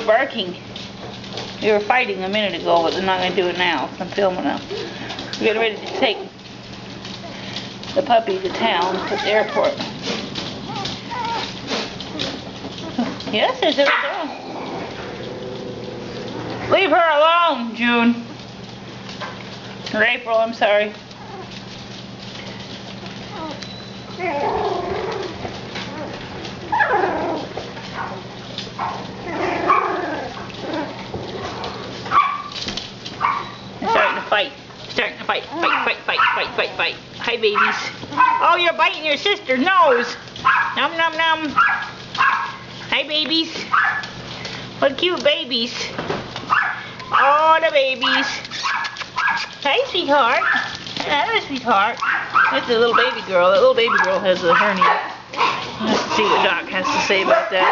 were barking. They were fighting a minute ago, but they're not going to do it now. I'm filming them. We're getting ready to take the puppy to town at the airport. Yes, there's a dog. Leave her alone, June. Or April, I'm sorry. They're starting to fight. Starting to fight. Fight. Hi, babies. Oh, you're biting your sister's nose. Nom, nom, nom. Hi, babies. What cute babies. Oh, the babies. Hi, sweetheart. Hello, sweetheart. That's a little baby girl. That little baby girl has a hernia. Let's see what Doc has to say about that.